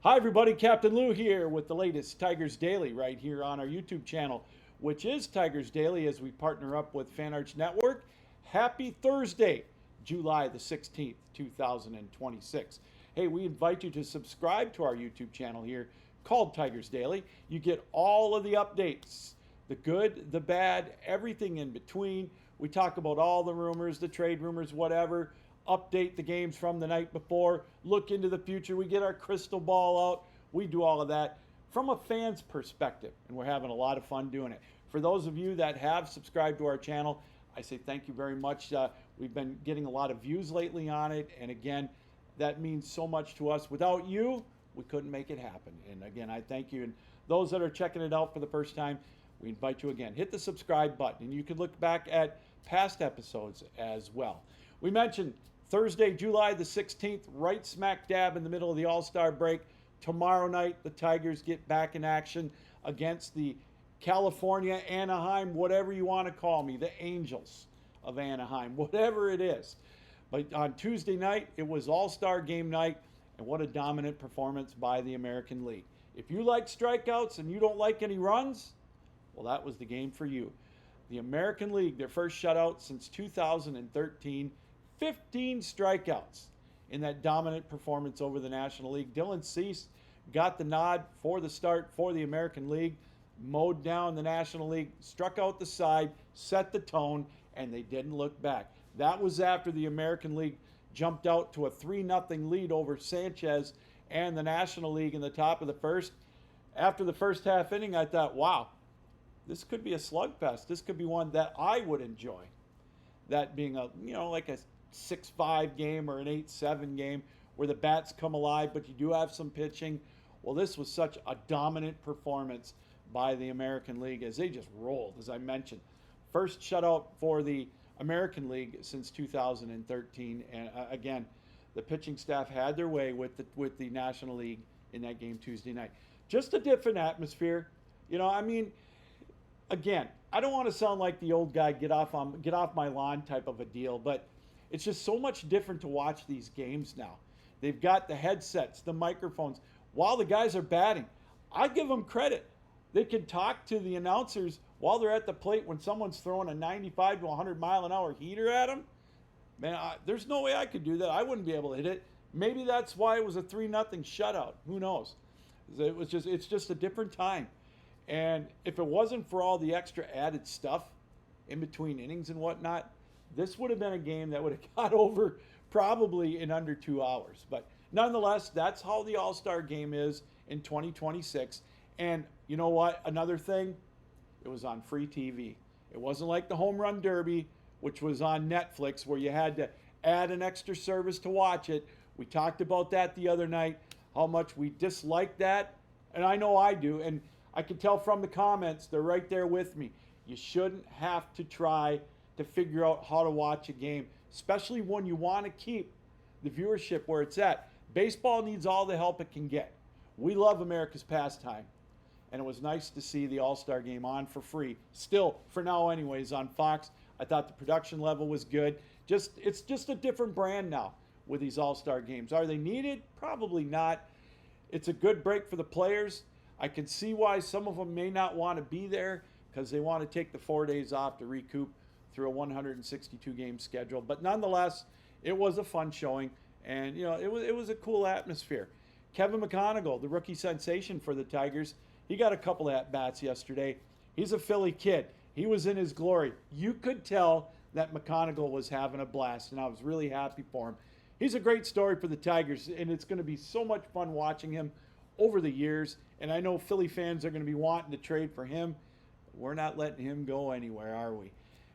Hi, everybody. Captain Lou here with the latest Tigers Daily right here on our YouTube channel, which is Tigers Daily as we partner up with Fan Arch Network. Happy Thursday, July the 16th, 2026. Hey, we invite you to subscribe to our YouTube channel here called Tigers Daily. You get all of the updates, the good, the bad, everything in between. We talk about all the rumors, the trade rumors, whatever, update the games from the night before, look into the future. We get our crystal ball out. We do all of that from a fan's perspective, and we're having a lot of fun doing it. For those of you that have subscribed to our channel, I say thank you very much. We've been getting a lot of views lately on it, and again, that means so much to us. Without you, we couldn't make it happen. And again, I thank you. And those that are checking it out for the first time, we invite you again. Hit the subscribe button, and you can look back at past episodes as well. We mentioned Thursday, July the 16th, right smack dab in the middle of the All-Star break. Tomorrow night, the Tigers get back in action against the California, Anaheim, whatever you want to call me, the Angels of Anaheim, whatever it is. But on Tuesday night, it was All-Star game night, and what a dominant performance by the American League. If you like strikeouts and you don't like any runs, well, that was the game for you. The American League, their first shutout since 2013, 15 strikeouts in that dominant performance over the National League. Dylan Cease got the nod for the start for the American League, mowed down the National League, struck out the side, set the tone, and they didn't look back. That was after the American League jumped out to a 3-0 lead over Sanchez and the National League in the top of the first. After the first half inning, I thought, wow, this could be a slugfest. This could be one that I would enjoy. That being like a 6-5 game or an 8-7 game where the bats come alive, but you do have some pitching. Well, this was such a dominant performance by the American League as they just rolled, as I mentioned. First shutout for the American League since 2013. And again, the pitching staff had their way with the National League in that game Tuesday night. Just a different atmosphere. Again, I don't want to sound like the old guy get off my lawn type of a deal, but it's just so much different to watch these games now. They've got the headsets, the microphones. While the guys are batting, I give them credit. They can talk to the announcers while they're at the plate when someone's throwing a 95 to 100 mile an hour heater at them. Man, there's no way I could do that. I wouldn't be able to hit it. Maybe that's why it was a 3-0 shutout. Who knows? It's just a different time. And if it wasn't for all the extra added stuff in between innings and whatnot, this would have been a game that would have got over probably in under 2 hours. But nonetheless, that's how the All-Star game is in 2026. And you know what? Another thing, it was on free TV. It wasn't like the Home Run Derby, which was on Netflix, where you had to add an extra service to watch it. We talked about that the other night, how much we dislike that. And I know I do. And I can tell from the comments, they're right there with me. You shouldn't have to try to figure out how to watch a game, especially when you want to keep the viewership where it's at. Baseball needs all the help it can get. We love America's pastime, and it was nice to see the All-Star game on for free. Still, for now anyways, on Fox. I thought the production level was good. It's just a different brand now with these All-Star games. Are they needed? Probably not. It's a good break for the players. I can see why some of them may not want to be there because they want to take the 4 days off to recoup through a 162 game schedule. But nonetheless, it was a fun showing, and it was a cool atmosphere. Kevin McConaughey, the rookie sensation for the Tigers, he got a couple at bats yesterday. He's a Philly kid. He was in his glory. You could tell that McConaughey was having a blast, and I was really happy for him. He's a great story for the Tigers, and it's going to be so much fun watching him over the years. And I know Philly fans are going to be wanting to trade for him. We're not letting him go anywhere, are we?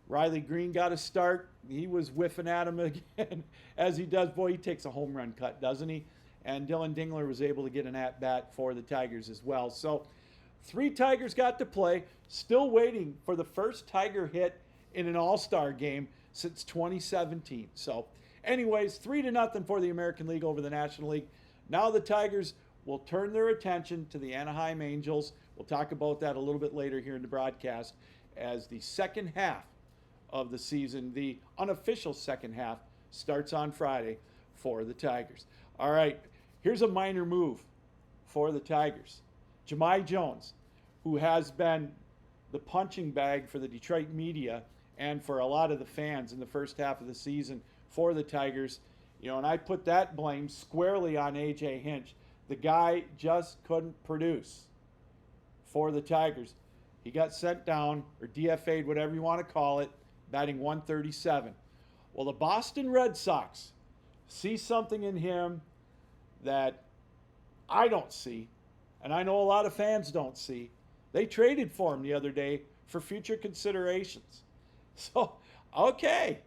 Riley Green got a start. He was whiffing at him again, as he does. Boy, he takes a home run cut, doesn't he? And Dylan Dingler was able to get an at-bat for the Tigers as well. So 3 Tigers got to play. Still waiting for the first Tiger hit in an All-Star game since 2017. So anyways, 3-0 for the American League over the National League. Now the Tigers will turn their attention to the Anaheim Angels. We'll talk about that a little bit later here in the broadcast as the second half of the season, the unofficial second half, starts on Friday for the Tigers. All right, here's a minor move for the Tigers. Jamai Jones, who has been the punching bag for the Detroit media and for a lot of the fans in the first half of the season for the Tigers. And I put that blame squarely on A.J. Hinch. The guy just couldn't produce for the Tigers. He got sent down, or DFA'd, whatever you want to call it, batting 137. Well, the Boston Red Sox see something in him that I don't see, and I know a lot of fans don't see. They traded for him the other day for future considerations. So, okay.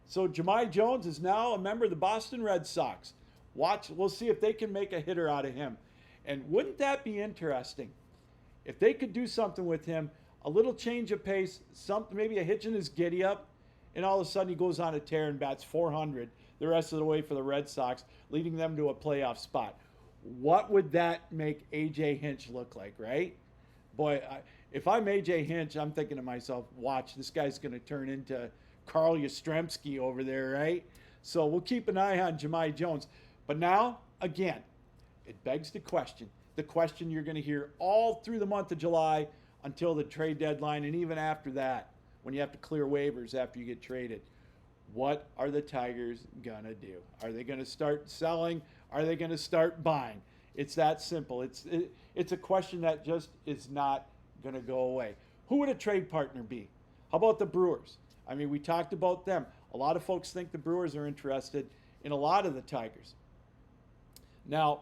So Jamai Jones is now a member of the Boston Red Sox. We'll see if they can make a hitter out of him. And wouldn't that be interesting? If they could do something with him, a little change of pace, maybe a hitch in his giddy up, and all of a sudden he goes on a tear and bats 400 the rest of the way for the Red Sox, leading them to a playoff spot. What would that make A.J. Hinch look like, right? Boy, if I'm A.J. Hinch, I'm thinking to myself, watch, this guy's going to turn into Carl Yastrzemski over there, right? So we'll keep an eye on Jamai Jones. But now, again, it begs the question you're going to hear all through the month of July until the trade deadline, and even after that, when you have to clear waivers after you get traded. What are the Tigers going to do? Are they going to start selling? Are they going to start buying? It's that simple. It's a question that just is not going to go away. Who would a trade partner be? How about the Brewers? I mean, we talked about them. A lot of folks think the Brewers are interested in a lot of the Tigers. Now,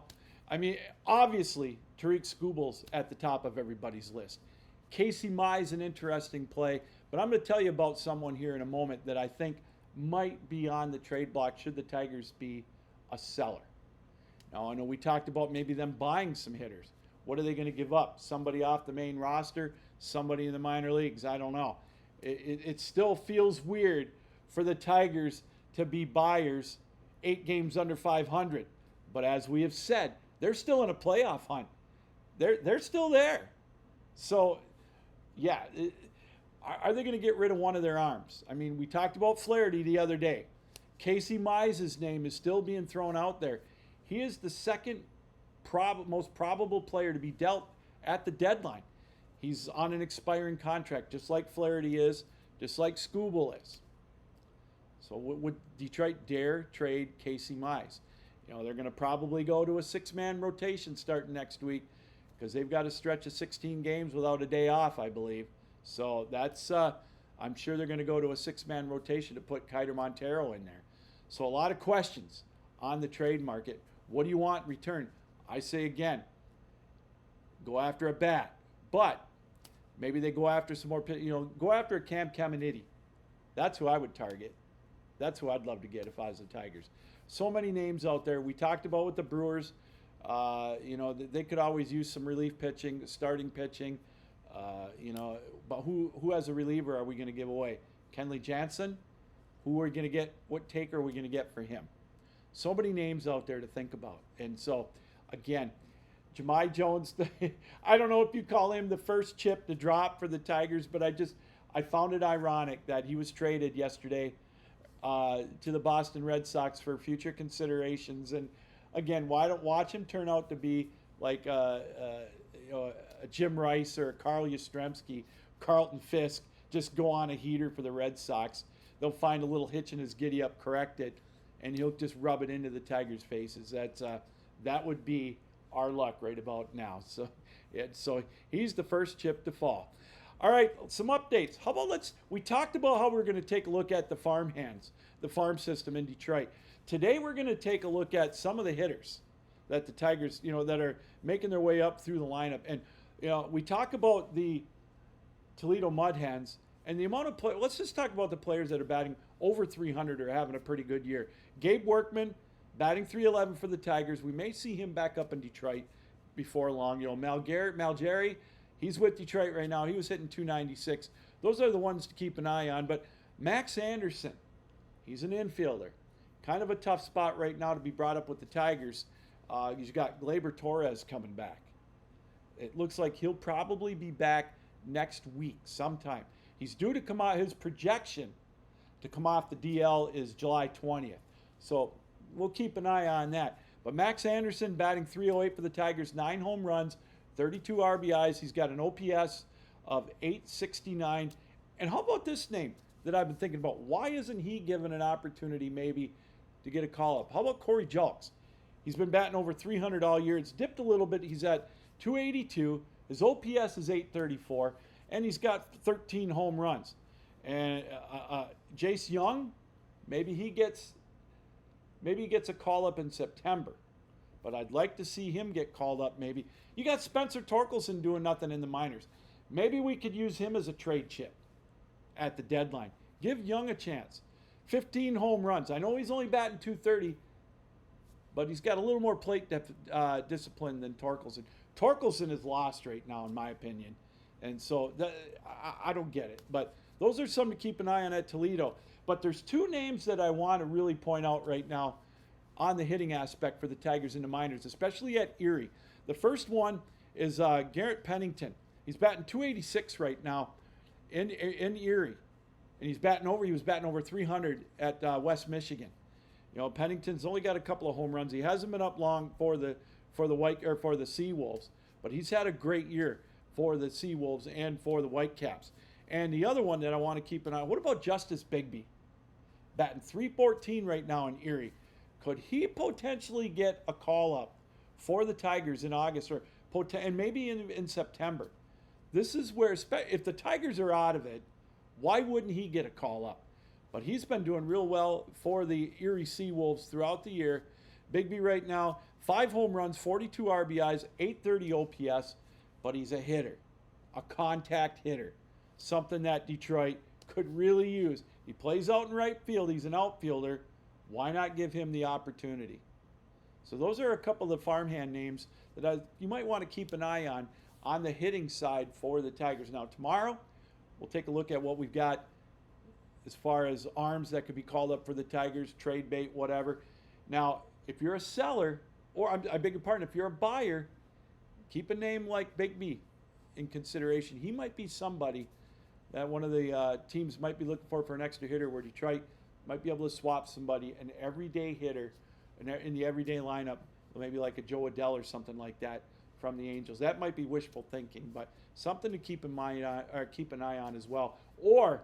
I mean, obviously, Tariq Skubal's at the top of everybody's list. Casey Mize, an interesting play, but I'm going to tell you about someone here in a moment that I think might be on the trade block should the Tigers be a seller. Now, I know we talked about maybe them buying some hitters. What are they going to give up? Somebody off the main roster? Somebody in the minor leagues? I don't know. It still feels weird for the Tigers to be buyers 8 games under 500. But as we have said, they're still in a playoff hunt. They're still there. So, yeah, are they going to get rid of one of their arms? I mean, we talked about Flaherty the other day. Casey Mize's name is still being thrown out there. He is the second most probable player to be dealt at the deadline. He's on an expiring contract, just like Flaherty is, just like Skubal is. So would Detroit dare trade Casey Mize? They're going to probably go to a 6-man rotation starting next week because they've got a stretch of 16 games without a day off, I believe. So that's, I'm sure they're going to go to a 6-man rotation to put Kiter Montero in there. So a lot of questions on the trade market. What do you want in return? I say again, go after a bat. But maybe they go after some more, go after a Cam Caminiti. That's who I would target. That's who I'd love to get if I was the Tigers. So many names out there. We talked about with the Brewers. They could always use some relief pitching, starting pitching. But who as a reliever are we going to give away? Kenley Jansen? Who are we going to get? What take are we going to get for him? So many names out there to think about. And so, again, Jamai Jones, I don't know if you call him the first chip to drop for the Tigers, but I found it ironic that he was traded yesterday to the Boston Red Sox for future considerations. And again, why don't watch him turn out to be like a Jim Rice or a Carl Yastrzemski, Carlton Fisk, just go on a heater for the Red Sox. They'll find a little hitch in his giddy up, correct it, and he'll just rub it into the Tigers' faces. That would be our luck right about now. So he's the first chip to fall. All right, some updates. How about we talked about how we're going to take a look at the farm hands, the farm system in Detroit. Today we're going to take a look at some of the hitters that the Tigers, that are making their way up through the lineup. And, we talk about the Toledo Mud Hens and the amount of play. Let's just talk about the players that are batting over 300 or having a pretty good year. Gabe Workman, batting 311 for the Tigers. We may see him back up in Detroit before long. Malgeri, he's with Detroit right now. He was hitting 296. Those are the ones to keep an eye on. But Max Anderson, he's an infielder. Kind of a tough spot right now to be brought up with the Tigers. He's got Gleyber Torres coming back. It looks like he'll probably be back next week sometime. He's due to come out. His projection to come off the DL is July 20th. So we'll keep an eye on that. But Max Anderson batting 308 for the Tigers, 9 home runs, 32 RBIs. He's got an OPS of 869. And how about this name that I've been thinking about? Why isn't he given an opportunity maybe to get a call up? How about Corey Julks? He's been batting over 300 all year. It's dipped a little bit. He's at 282. His OPS is 834, and he's got 13 home runs. And Jace Young, maybe he gets a call up in September, but I'd like to see him get called up. Maybe you got Spencer Torkelson doing nothing in the minors. Maybe we could use him as a trade chip at the deadline. Give Young a chance. 15 home runs. I know he's only batting 230, but he's got a little more plate discipline than Torkelson. Torkelson is lost right now, in my opinion, and so I don't get it. But those are some to keep an eye on at Toledo. But there's 2 names that I want to really point out right now on the hitting aspect for the Tigers in the minors, especially at Erie. The first one is Garrett Pennington. He's batting 286 right now in Erie, and he was batting over 300 at West Michigan. You know, Pennington's only got a couple of home runs. He hasn't been up long for the Seawolves, but he's had a great year for the Seawolves and for the Whitecaps. And the other one that I want to keep an eye on, what about Justice Bigby? Batting 314 right now in Erie. Could he potentially get a call up for the Tigers in August and maybe in September? This is where, if the Tigers are out of it, why wouldn't he get a call up? But he's been doing real well for the Erie Seawolves throughout the year. Bigby right now, 5 home runs, 42 RBIs, 830 OPS, but he's a hitter, a contact hitter, something that Detroit could really use. He plays out in right field. He's an outfielder. Why not give him the opportunity? So those are a couple of farmhand names that you might want to keep an eye on the hitting side for the Tigers. Now, tomorrow, we'll take a look at what we've got as far as arms that could be called up for the Tigers, trade bait, whatever. Now, if you're a seller, or I beg your pardon, if you're a buyer, keep a name like Bigby in consideration. He might be somebody that one of the teams might be looking for an extra hitter, where Detroit might be able to swap somebody, an everyday hitter in the everyday lineup, maybe like a Joe Adell or something like that from the Angels. That might be wishful thinking, but something to keep an eye on as well. Or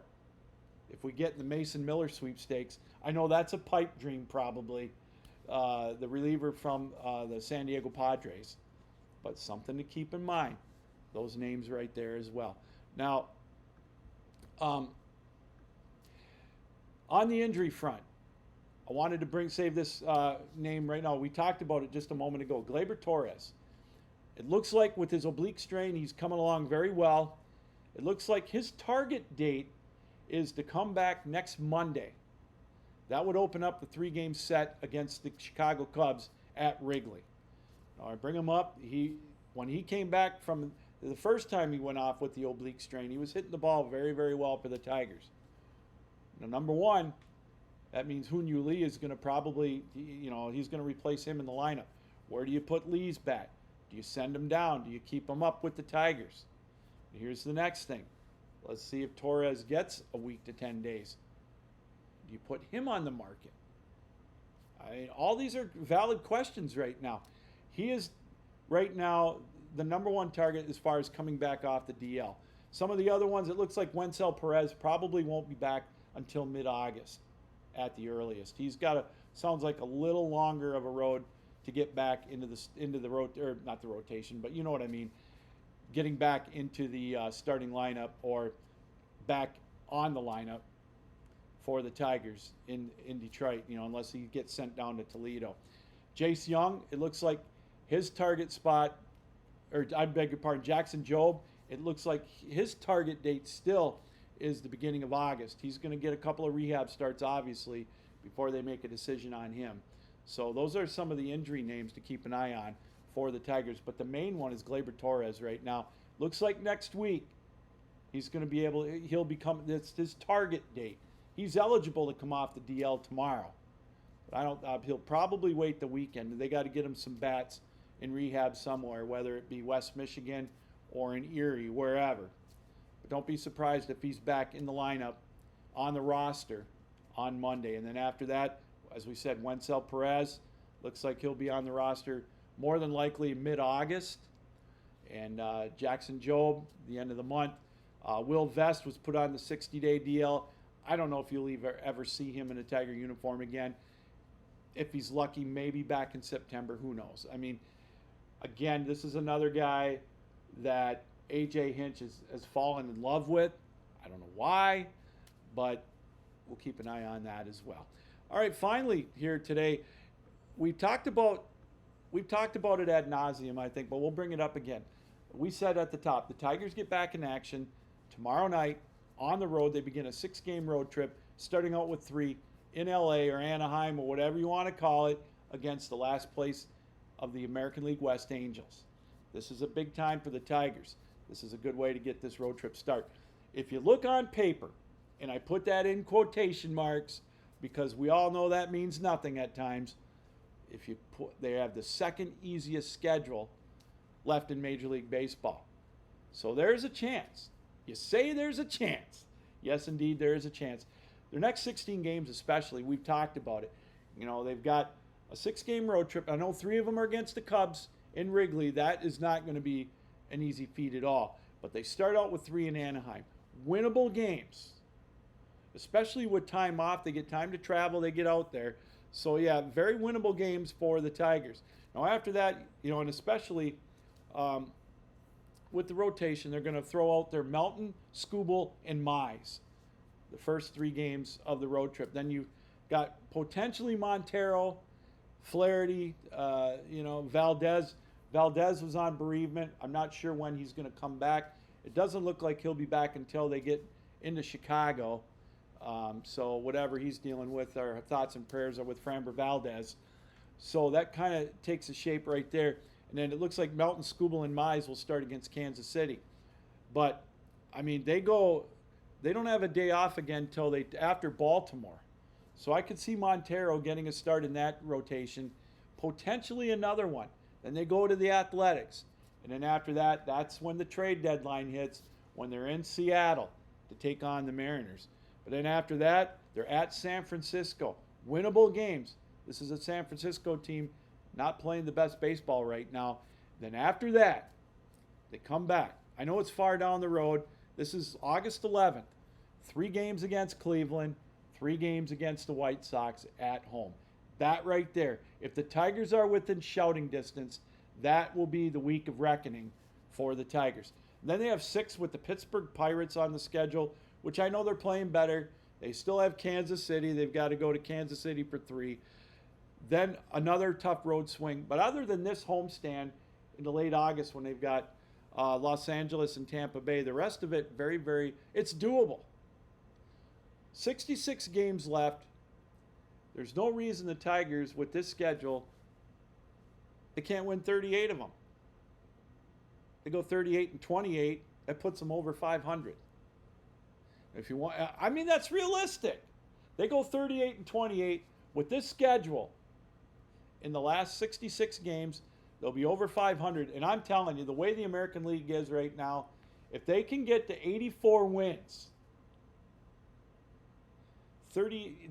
if we get in the Mason Miller sweepstakes, I know that's a pipe dream probably, the reliever from the San Diego Padres, but something to keep in mind. Those names right there as well. Now, on the injury front, I wanted to save this name right now. We talked about it just a moment ago. Gleyber Torres. It looks like with his oblique strain, he's coming along very well. It looks like his target date is to come back next Monday. That would open up the 3-game set against the Chicago Cubs at Wrigley. Now, I bring him up. When he came back from the first time he went off with the oblique strain, he was hitting the ball very, very well for the Tigers. Now, number one, that means Hunyu Lee is going to probably, he's going to replace him in the lineup. Where do you put Lee's bat? Do you send him down? Do you keep him up with the Tigers? Here's the next thing. Let's see if Torres gets a week to 10 days. Do you put him on the market? All these are valid questions right now. He is right now the number one target as far as coming back off the DL. Some of the other ones, it looks like Wencel Perez probably won't be back until mid-August at the earliest. He's got sounds like a little longer of a road to get back into the or not the rotation, but you know what I mean, getting back into the starting lineup or back on the lineup for the Tigers in Detroit, unless he gets sent down to Toledo. Jace Young, it looks like his target spot, or I beg your pardon, Jackson Jobe, it looks like his target date still is the beginning of August. He's going to get a couple of rehab starts, obviously, before they make a decision on him. So those are some of the injury names to keep an eye on for the Tigers. But the main one is Gleyber Torres right now. Looks like next week he's going to be it's his target date. He's eligible to come off the DL tomorrow. But he'll probably wait the weekend. They got to get him some bats in rehab somewhere, whether it be West Michigan or in Erie, wherever. But don't be surprised if he's back in the lineup on the roster on Monday. And then after that, as we said, Wencel Perez, Looks like he'll be on the roster more than likely mid-August. And Jackson Jobe, the end of the month. Will Vest was put on the 60-day DL. I don't know if you'll ever see him in a Tiger uniform again. If he's lucky, maybe back in September. Who knows? I mean, again, this is another guy that A.J. Hinch has fallen in love with. I don't know why, but we'll keep an eye on that as well. All right, finally here today, we've talked about it ad nauseum, I think, but we'll bring it up again. We said at the top, the Tigers get back in action tomorrow night on the road. They begin a 6-game road trip, starting out with 3 in LA or Anaheim or whatever you want to call it, against the last place of the American League West Angels. This is a big time for the Tigers. This is a good way to get this road trip start. If you look on paper, and I put that in quotation marks because we all know that means nothing at times, they have the second easiest schedule left in Major League Baseball. So there's a chance. You say there's a chance. Yes, indeed, there is a chance. Their next 16 games especially, we've talked about it. You know, they've got a 6-game road trip. I know 3 of them are against the Cubs in Wrigley. That is not going to be an easy feat at all. But they start out with 3 in Anaheim. Winnable games, especially with time off. They get time to travel. They get out there. So, yeah, very winnable games for the Tigers. Now, after that, you know, and especially with the rotation, they're going to throw out their Melton, Skubal, and Mize, the first 3 games of the road trip. Then you got potentially Montero, Flaherty, Valdez. Valdez was on bereavement. I'm not sure when he's going to come back. It doesn't look like he'll be back until they get into Chicago. So whatever he's dealing with, our thoughts and prayers are with Framber Valdez. So that kind of takes a shape right there. And then it looks like Melton, Skubal, and Mize will start against Kansas City. But, I mean, they don't have a day off again until after Baltimore. So I could see Montero getting a start in that rotation, potentially another one. Then they go to the Athletics. And then after that, that's when the trade deadline hits, when they're in Seattle to take on the Mariners. But then after that, they're at San Francisco. Winnable games. This is a San Francisco team not playing the best baseball right now. Then after that, they come back. I know it's far down the road. This is August 11th. 3 games against Cleveland, 3 games against the White Sox at home. That right there. If the Tigers are within shouting distance, that will be the week of reckoning for the Tigers. And then they have 6 with the Pittsburgh Pirates on the schedule, which I know they're playing better. They still have Kansas City. They've got to go to Kansas City for 3. Then another tough road swing. But other than this homestand in the late August when they've got Los Angeles and Tampa Bay, the rest of it it's doable. 66 games left. There's no reason the Tigers, with this schedule, they can't win 38 of them. They go 38-28. That puts them over 500. If you want, I mean, that's realistic. They go 38-28 with this schedule. In the last 66 games, they'll be over 500. And I'm telling you, the way the American League is right now, if they can get to 84 wins,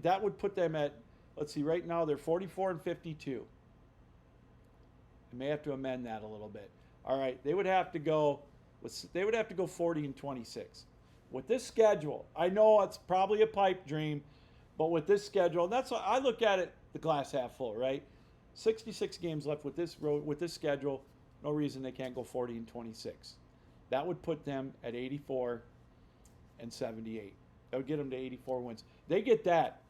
that would put them at, let's see, right now they're 44-52. I may have to amend that a little bit. All right, they would have to go 40-26. With this schedule, I know it's probably a pipe dream, but with this schedule, that's what I look at it, the glass half full, right? 66 games left with this schedule. No reason they can't go 40-26. That would put them at 84-78. That would get them to 84 wins. They get that,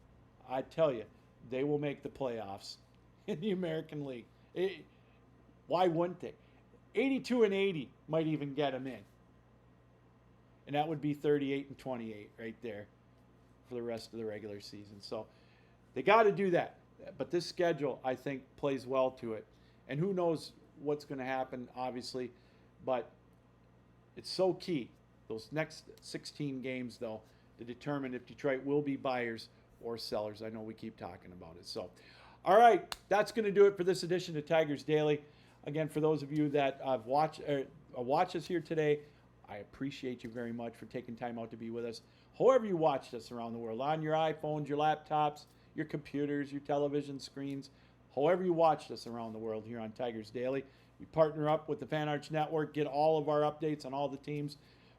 I tell you, they will make the playoffs in the American League. Why wouldn't they? 82-80 might even get them in. And that would be 38-28 right there for the rest of the regular season. So they got to do that. But this schedule, I think, plays well to it. And who knows what's going to happen, obviously. But it's so key, those next 16 games, though, to determine if Detroit will be buyers or sellers. I know we keep talking about it. So, all right, that's going to do it for this edition of Tigers Daily. Again, for those of you that watch us here today, I appreciate you very much for taking time out to be with us. However you watched us around the world, on your iPhones, your laptops, your computers, your television screens, however you watched us around the world here on Tigers Daily. We partner up with the Fan Arch Network, get all of our updates on all the teams.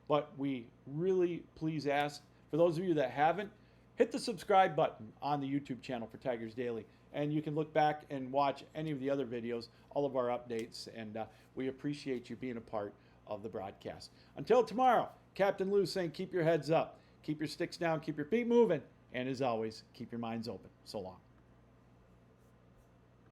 But we really please ask, for those of you that haven't, hit the subscribe button on the YouTube channel for Tigers Daily. And you can look back and watch any of the other videos, all of our updates. And we appreciate you being a part of the broadcast. Until tomorrow, Captain Lou saying keep your heads up, keep your sticks down, keep your feet moving, and as always, keep your minds open. So long.